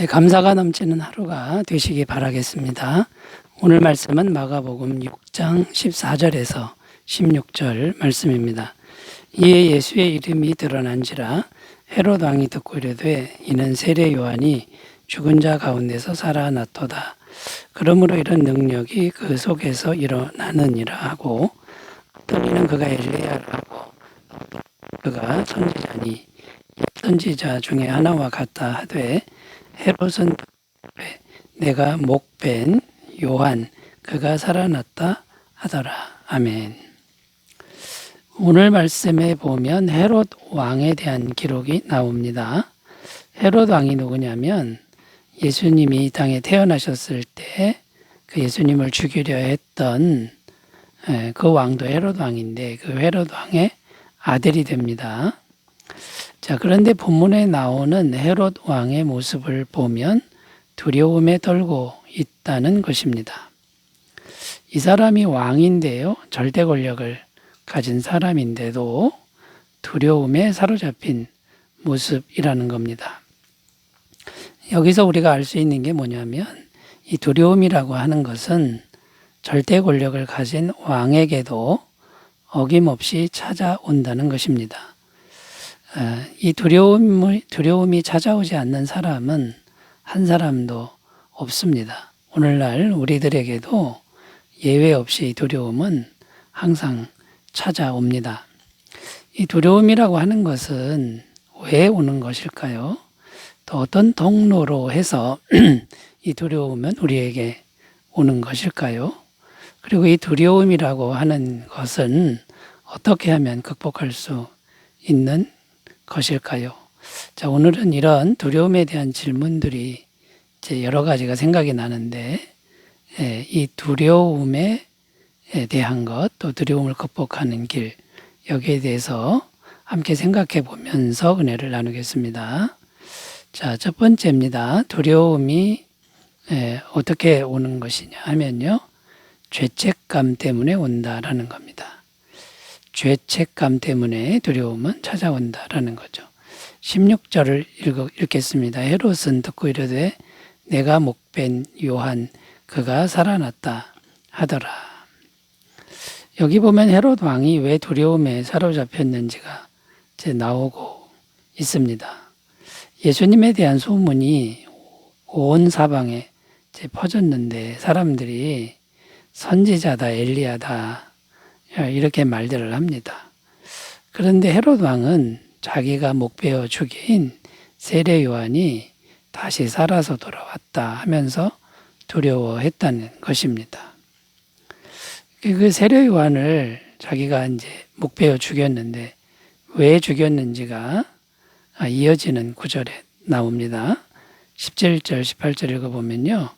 네, 감사가 넘치는 하루가 되시기 바라겠습니다. 오늘 말씀은 마가복음 6장 14절에서 16절 말씀입니다. 이에 예수의 이름이 드러난지라 헤롯 왕이 듣고 이르되 이는 세례 요한이 죽은 자 가운데서 살아났도다. 그러므로 이런 능력이 그 속에서 일어나느니라 하고, 어떤 이는 그가 엘리야라 하고 그가 선지자니 선지자 중에 하나와 같다 하되, 헤롯은 내가 목벤 요한 그가 살아났다 하더라. 아멘. 오늘 말씀에 보면 헤롯 왕에 대한 기록이 나옵니다. 헤롯 왕이 누구냐면 예수님이 이 땅에 태어나셨을 때 그 예수님을 죽이려 했던 그 왕도 헤롯 왕인데, 그 헤롯 왕의 아들이 됩니다. 자, 그런데 본문에 나오는 헤롯 왕의 모습을 보면 두려움에 떨고 있다는 것입니다. 이 사람이 왕인데요, 절대 권력을 가진 사람인데도 두려움에 사로잡힌 모습이라는 겁니다. 여기서 우리가 알 수 있는 게 뭐냐면, 이 두려움이라고 하는 것은 절대 권력을 가진 왕에게도 어김없이 찾아온다는 것입니다. 이 두려움이 찾아오지 않는 사람은 한 사람도 없습니다. 오늘날 우리들에게도 예외 없이 두려움은 항상 찾아옵니다. 이 두려움이라고 하는 것은 왜 오는 것일까요? 또 어떤 통로로 해서 이 두려움은 우리에게 오는 것일까요? 그리고 이 두려움이라고 하는 것은 어떻게 하면 극복할 수 있는 것일까요? 자, 오늘은 이런 두려움에 대한 질문들이 이제 여러 가지가 생각이 나는데, 이 두려움에 대한 것, 또 두려움을 극복하는 길, 여기에 대해서 함께 생각해 보면서 은혜를 나누겠습니다. 자, 첫 번째입니다. 두려움이 어떻게 오는 것이냐 하면요, 죄책감 때문에 온다라는 겁니다. 죄책감 때문에 두려움은 찾아온다라는 거죠. 16절을 읽겠습니다. 헤롯은 듣고 이르되 내가 목벤 요한 그가 살아났다 하더라. 여기 보면 헤롯 왕이 왜 두려움에 사로잡혔는지가 이제 나오고 있습니다. 예수님에 대한 소문이 온 사방에 이제 퍼졌는데, 사람들이 선지자다, 엘리야다 이렇게 말들을 합니다. 그런데 헤롯 왕은 자기가 목베어 죽인 세례 요한이 다시 살아서 돌아왔다 하면서 두려워했다는 것입니다. 그 세례 요한을 자기가 이제 목베어 죽였는데 왜 죽였는지가 이어지는 구절에 나옵니다. 17절, 18절 읽어보면요,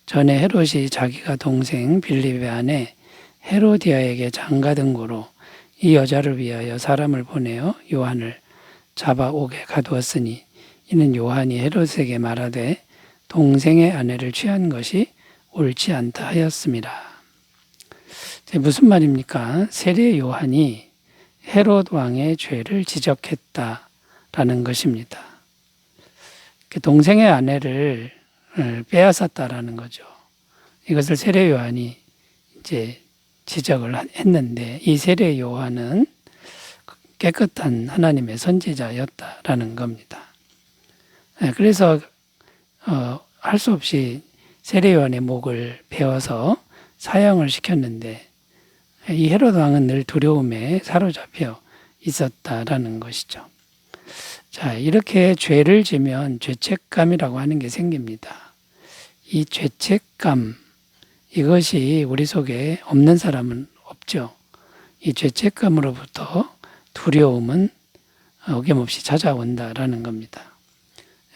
전에 헤롯이 자기가 동생 빌립의 아내 헤로디아에게 장가든 고로 이 여자를 위하여 사람을 보내어 요한을 잡아오게 가두었으니 이는 요한이 헤롯에게 말하되 동생의 아내를 취한 것이 옳지 않다 하였습니다. 무슨 말입니까? 세례 요한이 헤롯 왕의 죄를 지적했다라는 것입니다. 동생의 아내를 빼앗았다라는 거죠. 이것을 세례 요한이 이제 지적을 했는데, 이 세례 요한은 깨끗한 하나님의 선지자였다라는 겁니다. 그래서 할 수 없이 세례 요한의 목을 베어서 사형을 시켰는데, 이 헤롯 왕은 늘 두려움에 사로잡혀 있었다라는 것이죠. 자, 이렇게 죄를 지면 죄책감이라고 하는 게 생깁니다. 이 죄책감, 이것이 우리 속에 없는 사람은 없죠. 이 죄책감으로부터 두려움은 어김없이 찾아온다라는 겁니다.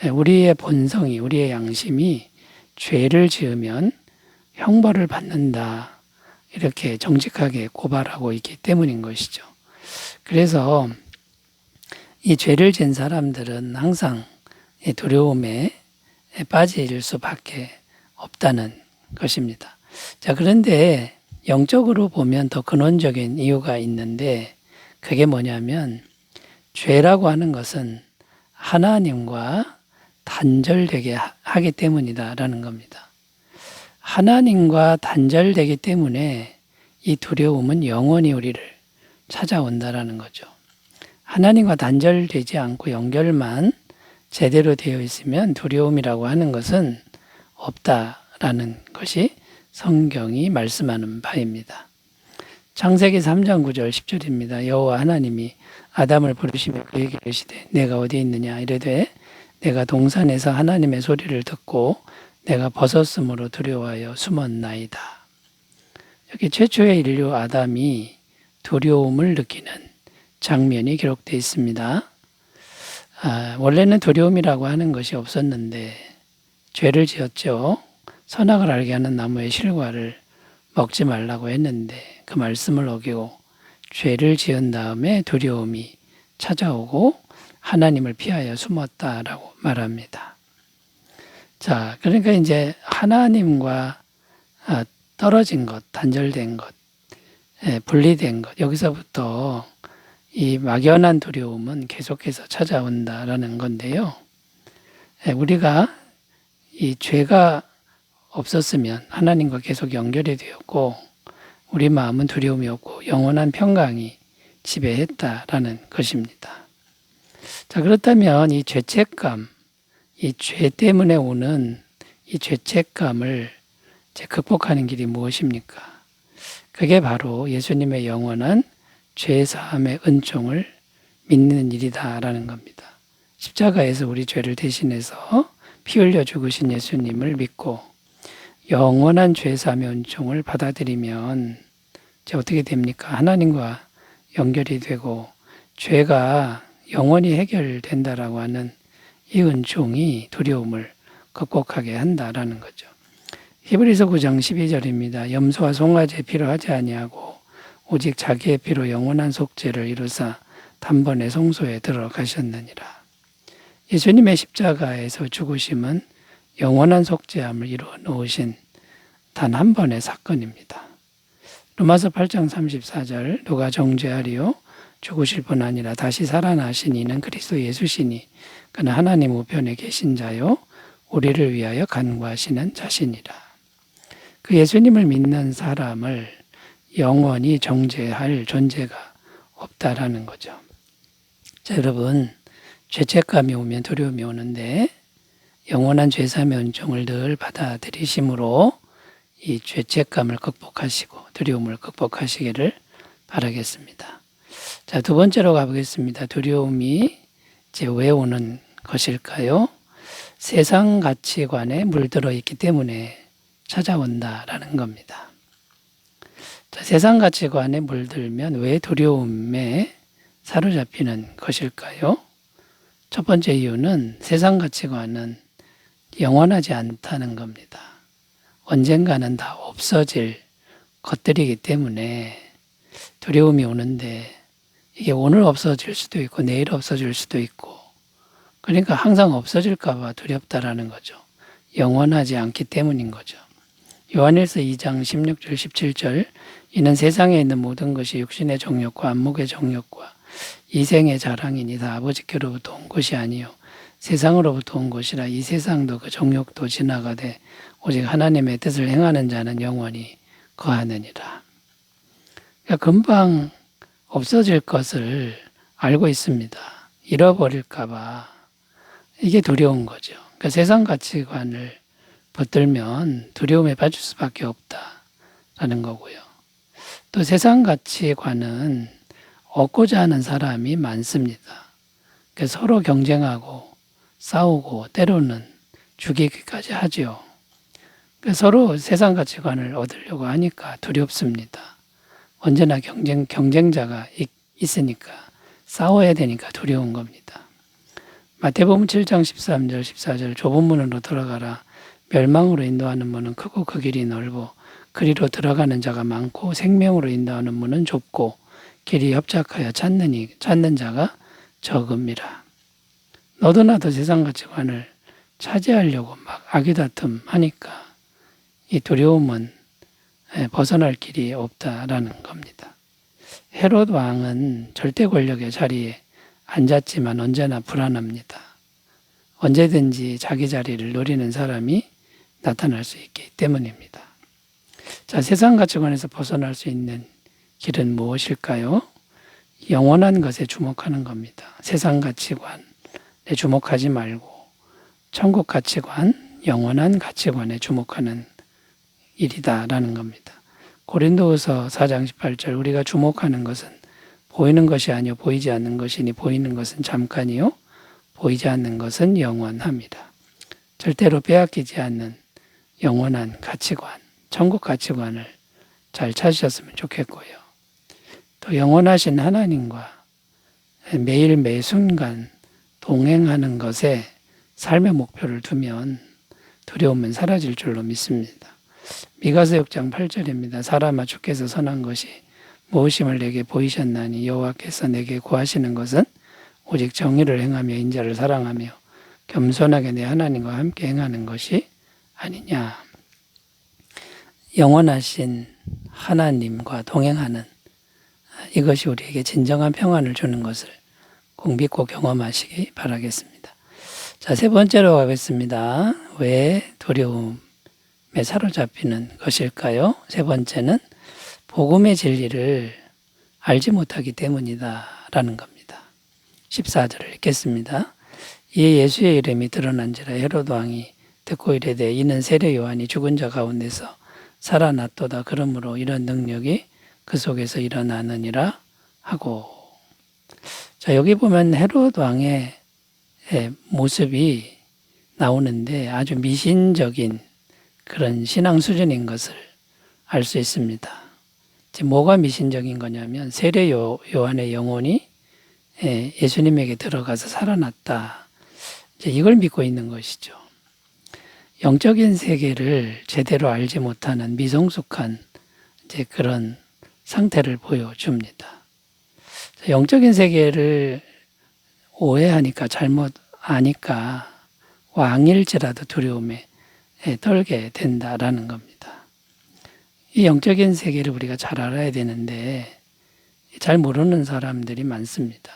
우리의 본성이, 우리의 양심이 죄를 지으면 형벌을 받는다, 이렇게 정직하게 고발하고 있기 때문인 것이죠. 그래서 이 죄를 지은 사람들은 항상 두려움에 빠질 수밖에 없다는 것입니다. 자, 그런데 영적으로 보면 더 근원적인 이유가 있는데, 그게 뭐냐면 죄라고 하는 것은 하나님과 단절되게 하기 때문이다라는 겁니다. 하나님과 단절되기 때문에 이 두려움은 영원히 우리를 찾아온다라는 거죠. 하나님과 단절되지 않고 연결만 제대로 되어 있으면 두려움이라고 하는 것은 없다라는 것이 성경이 말씀하는 바입니다. 창세기 3장 9절 10절입니다. 여호와 하나님이 아담을 부르시며 그에게 이르시되 내가 어디 있느냐 이르되 내가 동산에서 하나님의 소리를 듣고 내가 벗었으므로 두려워하여 숨었나이다. 여기 최초의 인류 아담이 두려움을 느끼는 장면이 기록되어 있습니다. 원래는 두려움이라고 하는 것이 없었는데 죄를 지었죠. 선악을 알게 하는 나무의 실과를 먹지 말라고 했는데 그 말씀을 어기고 죄를 지은 다음에 두려움이 찾아오고 하나님을 피하여 숨었다라고 말합니다. 자, 그러니까 이제 하나님과 떨어진 것, 단절된 것, 분리된 것, 여기서부터 이 막연한 두려움은 계속해서 찾아온다라는 건데요. 우리가 이 죄가 없었으면 하나님과 계속 연결이 되었고 우리 마음은 두려움이 없고 영원한 평강이 지배했다라는 것입니다. 자, 그렇다면 이 죄책감, 이 죄 때문에 오는 이 죄책감을 극복하는 길이 무엇입니까? 그게 바로 예수님의 영원한 죄사함의 은총을 믿는 일이다라는 겁니다. 십자가에서 우리 죄를 대신해서 피 흘려 죽으신 예수님을 믿고 영원한 죄사함의 은총을 받아들이면 이제 어떻게 됩니까? 하나님과 연결이 되고 죄가 영원히 해결된다라고 하는 이 은총이 두려움을 극복하게 한다라는 거죠. 히브리서 9장 12절입니다. 염소와 송아지의 피로 하지 아니하고 오직 자기의 피로 영원한 속죄를 이루사 단번에 성소에 들어가셨느니라. 예수님의 십자가에서 죽으심은 영원한 속죄함을 이루어 놓으신 단 한 번의 사건입니다. 로마서 8장 34절 누가 정죄하리요? 죽으실 뿐 아니라 다시 살아나신 이는 그리스도 예수시니 그는 하나님 우편에 계신 자요 우리를 위하여 간구하시는 자시니라. 그 예수님을 믿는 사람을 영원히 정죄할 존재가 없다라는 거죠. 자, 여러분, 죄책감이 오면 두려움이 오는데 영원한 죄사함의 은총을 늘 받아들이심으로 이 죄책감을 극복하시고 두려움을 극복하시기를 바라겠습니다. 자, 두 번째로 가보겠습니다. 두려움이 이제 왜 오는 것일까요? 세상 가치관에 물들어 있기 때문에 찾아온다라는 겁니다. 자, 세상 가치관에 물들면 왜 두려움에 사로잡히는 것일까요? 첫 번째 이유는 세상 가치관은 영원하지 않다는 겁니다. 언젠가는 다 없어질 것들이기 때문에 두려움이 오는데 이게 오늘 없어질 수도 있고 내일 없어질 수도 있고 그러니까 항상 없어질까 봐 두렵다라는 거죠. 영원하지 않기 때문인 거죠. 요한일서 2장 16절 17절 이는 세상에 있는 모든 것이 육신의 정욕과 안목의 정욕과 이생의 자랑이니 다 아버지께로부터 온 것이 아니요 세상으로부터 온 것이라 이 세상도 그 정욕도 지나가되 오직 하나님의 뜻을 행하는 자는 영원히 거하느니라. 그러니까 금방 없어질 것을 알고 있습니다. 잃어버릴까 봐 이게 두려운 거죠. 그러니까 세상 가치관을 붙들면 두려움에 빠질 수밖에 없다라는 거고요. 또 세상 가치관은 얻고자 하는 사람이 많습니다. 그러니까 서로 경쟁하고 싸우고 때로는 죽이기까지 하죠. 그러니까 서로 세상 가치관을 얻으려고 하니까 두렵습니다. 언제나 경쟁자가 있으니까 싸워야 되니까 두려운 겁니다. 마태복음 7장 13절 14절 좁은 문으로 들어가라. 멸망으로 인도하는 문은 크고 그 길이 넓어 그리로 들어가는 자가 많고 생명으로 인도하는 문은 좁고 길이 협착하여 찾는 자가 적음이라. 너도 나도 세상 가치관을 차지하려고 막 아기다툼 하니까 이 두려움은 벗어날 길이 없다라는 겁니다. 헤롯 왕은 절대 권력의 자리에 앉았지만 언제나 불안합니다. 언제든지 자기 자리를 노리는 사람이 나타날 수 있기 때문입니다. 자, 세상 가치관에서 벗어날 수 있는 길은 무엇일까요? 영원한 것에 주목하는 겁니다. 세상 가치관에 주목하지 말고 천국 가치관, 영원한 가치관에 주목하는 일이다라는 겁니다. 고린도후서 4장 18절 우리가 주목하는 것은 보이는 것이 아니요 보이지 않는 것이니 보이는 것은 잠깐이요 보이지 않는 것은 영원합니다. 절대로 빼앗기지 않는 영원한 가치관, 천국 가치관을 잘 찾으셨으면 좋겠고요. 또 영원하신 하나님과 매일 매 순간 동행하는 것에 삶의 목표를 두면 두려움은 사라질 줄로 믿습니다. 미가서 6장 8절입니다. 사람아 주께서 선한 것이 무엇임을 내게 보이셨나니 여호와께서 내게 구하시는 것은 오직 정의를 행하며 인자를 사랑하며 겸손하게 내 하나님과 함께 행하는 것이 아니냐. 영원하신 하나님과 동행하는 이것이 우리에게 진정한 평안을 주는 것을 꼭 믿고 경험하시기 바라겠습니다. 자, 세 번째로 가겠습니다. 왜 두려움에 사로잡히는 것일까요? 세 번째는 복음의 진리를 알지 못하기 때문이다 라는 겁니다. 14절을 읽겠습니다. 이에 예수의 이름이 드러난지라 헤롯 왕이 듣고 이르되 이는 세례 요한이 죽은 자 가운데서 살아났도다. 그러므로 이런 능력이 그 속에서 일어나느니라 하고. 자, 여기 보면 헤롯 왕의 모습이 나오는데 아주 미신적인 그런 신앙 수준인 것을 알 수 있습니다. 뭐가 미신적인 거냐면 세례 요한의 영혼이 예수님에게 들어가서 살아났다. 이걸 믿고 있는 것이죠. 영적인 세계를 제대로 알지 못하는 미성숙한 그런 상태를 보여줍니다. 영적인 세계를 오해하니까 잘못 아니까 왕일지라도 두려움에 떨게 된다라는 겁니다. 이 영적인 세계를 우리가 잘 알아야 되는데 잘 모르는 사람들이 많습니다.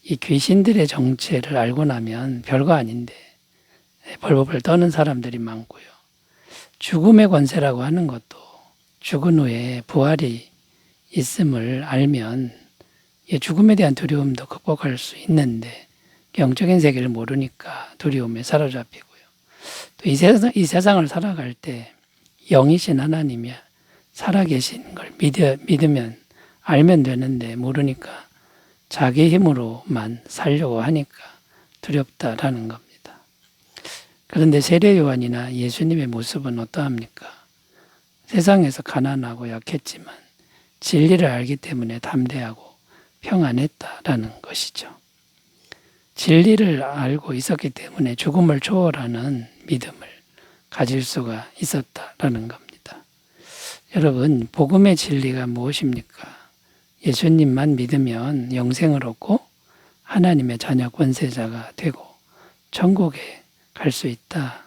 이 귀신들의 정체를 알고 나면 별거 아닌데 벌벌 떠는 사람들이 많고요. 죽음의 권세라고 하는 것도 죽은 후에 부활이 있음을 알면 죽음에 대한 두려움도 극복할 수 있는데 영적인 세계를 모르니까 두려움에 사로잡히고요. 또 이 세상을 살아갈 때 영이신 하나님이 살아계신 걸 믿으면 알면 되는데 모르니까 자기 힘으로만 살려고 하니까 두렵다라는 겁니다. 그런데 세례 요한이나 예수님의 모습은 어떠합니까? 세상에서 가난하고 약했지만 진리를 알기 때문에 담대하고 평안했다라는 것이죠. 진리를 알고 있었기 때문에 죽음을 초월하는 믿음을 가질 수가 있었다라는 겁니다. 여러분, 복음의 진리가 무엇입니까? 예수님만 믿으면 영생을 얻고 하나님의 자녀 권세자가 되고 천국에 갈 수 있다.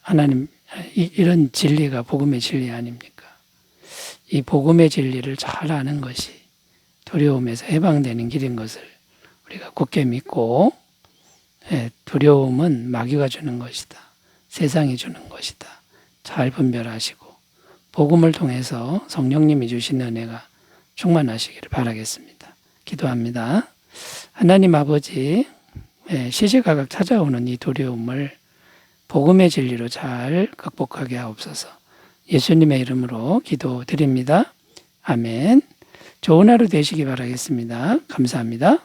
하나님, 이런 진리가 복음의 진리 아닙니까? 이 복음의 진리를 잘 아는 것이 두려움에서 해방되는 길인 것을 우리가 굳게 믿고, 두려움은 마귀가 주는 것이다. 세상이 주는 것이다. 잘 분별하시고 복음을 통해서 성령님이 주신 은혜가 충만하시기를 바라겠습니다. 기도합니다. 하나님 아버지, 시시각각 찾아오는 이 두려움을 복음의 진리로 잘 극복하게 하옵소서. 예수님의 이름으로 기도드립니다. 아멘. 좋은 하루 되시기 바라겠습니다. 감사합니다.